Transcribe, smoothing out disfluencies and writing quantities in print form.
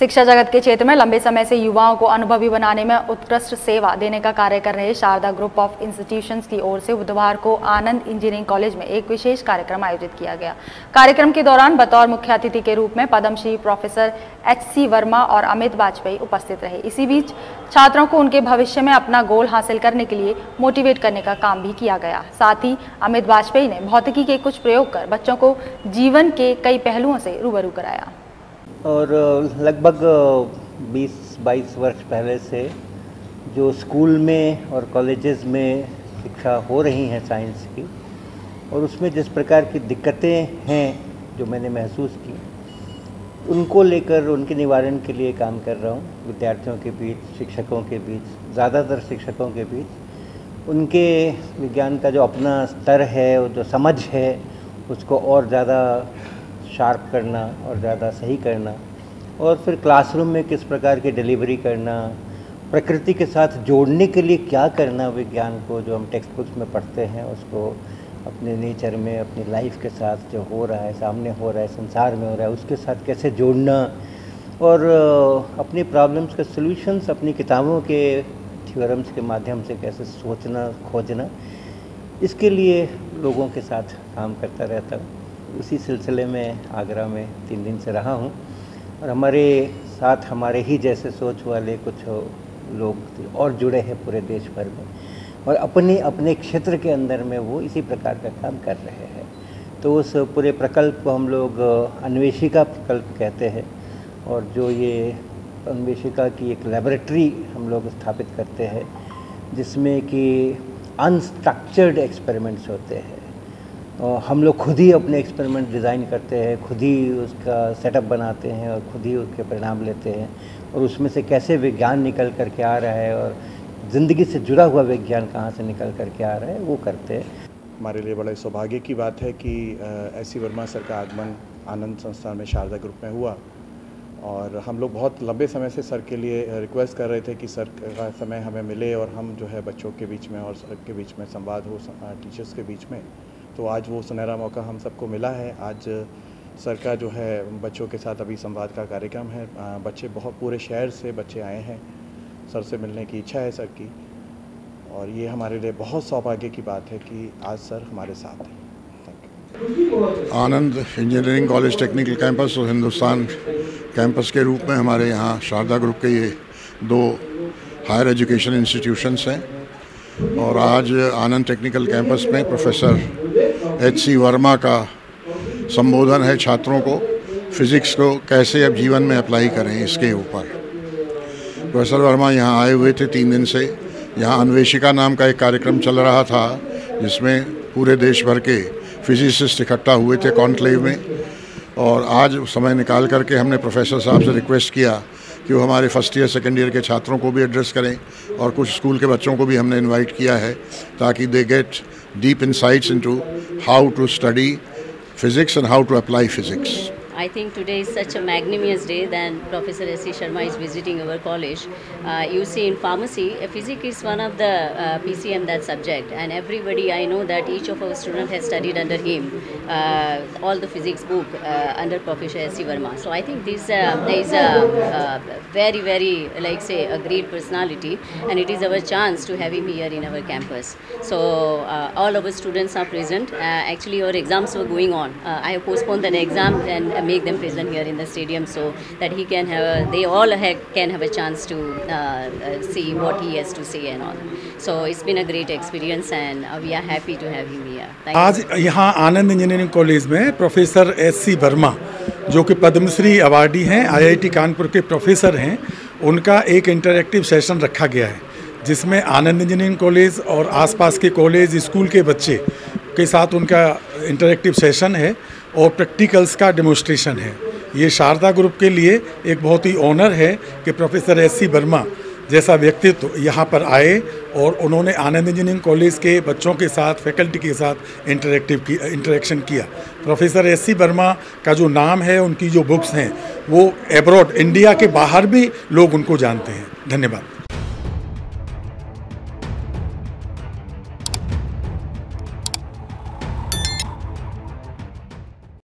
शिक्षा जगत के क्षेत्र में लंबे समय से युवाओं को अनुभवी बनाने में उत्कृष्ट सेवा देने का कार्य कर रहे शारदा ग्रुप ऑफ इंस्टीट्यूशंस की ओर से बुधवार को आनंद इंजीनियरिंग कॉलेज में एक विशेष कार्यक्रम आयोजित किया गया। कार्यक्रम के दौरान बतौर मुख्य अतिथि के रूप में पद्मश्री प्रोफेसर HC वर्मा और अमित वाजपेयी उपस्थित रहे। इसी बीच छात्रों को उनके भविष्य में अपना गोल हासिल करने के लिए मोटिवेट करने का काम भी किया गया। साथ ही अमित वाजपेयी ने भौतिकी के कुछ प्रयोग कर बच्चों को जीवन के कई पहलुओं से रूबरू कराया। और लगभग 20-22 वर्ष पहले से जो स्कूल में और कॉलेजेस में शिक्षा हो रही हैं साइंस की, और उसमें जिस प्रकार की दिक्कतें हैं जो मैंने महसूस की, उनको लेकर उनके निवारण के लिए काम कर रहा हूँ। विद्यार्थियों के बीच, शिक्षकों के बीच, ज़्यादातर शिक्षकों के बीच उनके विज्ञान का जो अपना स्तर है और जो समझ है उसको और ज़्यादा शार्प करना और ज़्यादा सही करना, और फिर क्लासरूम में किस प्रकार की डिलीवरी करना, प्रकृति के साथ जोड़ने के लिए क्या करना, विज्ञान को जो हम टेक्स्ट बुक्स में पढ़ते हैं उसको अपने नेचर में, अपनी लाइफ के साथ जो हो रहा है, सामने हो रहा है, संसार में हो रहा है, उसके साथ कैसे जोड़ना, और अपनी प्रॉब्लम्स के सॉल्यूशंस अपनी किताबों के थ्योरम्स के माध्यम से कैसे सोचना, खोजना, इसके लिए लोगों के साथ काम करता रहता हूँ। उसी सिलसिले में आगरा में 3 दिन से रहा हूँ, और हमारे साथ हमारे ही जैसे सोच वाले कुछ लोग और जुड़े हैं पूरे देश भर में, और अपने अपने क्षेत्र के अंदर में वो इसी प्रकार का काम कर रहे हैं। तो उस पूरे प्रकल्प को हम लोग अन्वेषिका प्रकल्प कहते हैं, और जो ये अन्वेषिका की एक लैबोरेटरी हम लोग स्थापित करते हैं जिसमें कि अनस्ट्रक्चर्ड एक्सपेरिमेंट्स होते हैं। और हम लोग खुद ही अपने एक्सपेरिमेंट डिज़ाइन करते हैं, खुद ही उसका सेटअप बनाते हैं और खुद ही उसके परिणाम लेते हैं, और उसमें से कैसे विज्ञान निकल कर के आ रहा है और ज़िंदगी से जुड़ा हुआ विज्ञान कहाँ से निकल कर के आ रहा है वो करते हैं। हमारे लिए बड़े सौभाग्य की बात है कि HC वर्मा सर का आगमन आनंद संस्थान में शारदा ग्रुप में हुआ, और हम लोग बहुत लंबे समय से सर के लिए रिक्वेस्ट कर रहे थे कि सर का समय हमें मिले और हम जो है बच्चों के बीच में और सर के बीच में संवाद हो, टीचर्स के बीच में। तो आज वो सुनहरा मौका हम सबको मिला है। आज सर का जो है बच्चों के साथ अभी संवाद का कार्यक्रम है। बच्चे बहुत पूरे शहर से बच्चे आए हैं, सर से मिलने की इच्छा है सर की, और ये हमारे लिए बहुत सौभाग्य की बात है कि आज सर हमारे साथ हैं। आनंद इंजीनियरिंग कॉलेज टेक्निकल कैंपस और हिंदुस्तान कैंपस के रूप में हमारे यहाँ शारदा ग्रुप के ये 2 हायर एजुकेशन इंस्टीट्यूशंस हैं, और आज आनंद टेक्निकल कैंपस में प्रोफेसर HC वर्मा का संबोधन है छात्रों को, फिज़िक्स को कैसे अब जीवन में अप्लाई करें इसके ऊपर। प्रोफेसर वर्मा यहाँ आए हुए थे 3 दिन से। यहाँ अन्वेषिका नाम का एक कार्यक्रम चल रहा था जिसमें पूरे देश भर के फिजिसिस्ट इकट्ठा हुए थे कॉन्क्लेव में, और आज समय निकाल करके हमने प्रोफेसर साहब से रिक्वेस्ट किया कि वो हमारे फर्स्ट ईयर सेकेंड ईयर के छात्रों को भी एड्रेस करें, और कुछ स्कूल के बच्चों को भी हमने इनवाइट किया है ताकि they get deep insights into how to study physics and how to apply physics. I think today is such a magnanimous day that Professor S.C. Sharma is visiting our college. You see, in pharmacy, physics is one of the PCM that subject, and everybody, I know that each of our students has studied under him, all the physics book under Professor S.C. Verma. So I think this is a very, very, like say, a great personality, and it is our chance to have him here in our campus. So all our students are present. Actually, our exams were going on. I have postponed an exam and make them present here in the stadium so that he can have, they all can have a chance to see what he has to say and all. So it's been a great experience and we are happy to have him here. आज यहाँ आनंद engineering college में professor HC Verma जो कि Padmashri awardee हैं, IIT Kanpur के professor हैं, उनका एक इंटरैक्टिव सेशन रखा गया है जिसमें आनंद इंजीनियरिंग कॉलेज और आसपास के कॉलेज स्कूल के बच्चे के साथ उनका इंटरैक्टिव सेशन है और प्रैक्टिकल्स का डेमोन्स्ट्रेशन है। ये शारदा ग्रुप के लिए एक बहुत ही ऑनर है कि प्रोफेसर HC वर्मा जैसा व्यक्तित्व यहाँ पर आए और उन्होंने आनंद इंजीनियरिंग कॉलेज के बच्चों के साथ, फैकल्टी के साथ इंटरेक्शन किया। प्रोफेसर HC वर्मा का जो नाम है, उनकी जो बुक्स हैं वो एब्रॉड, इंडिया के बाहर भी लोग उनको जानते हैं। धन्यवाद।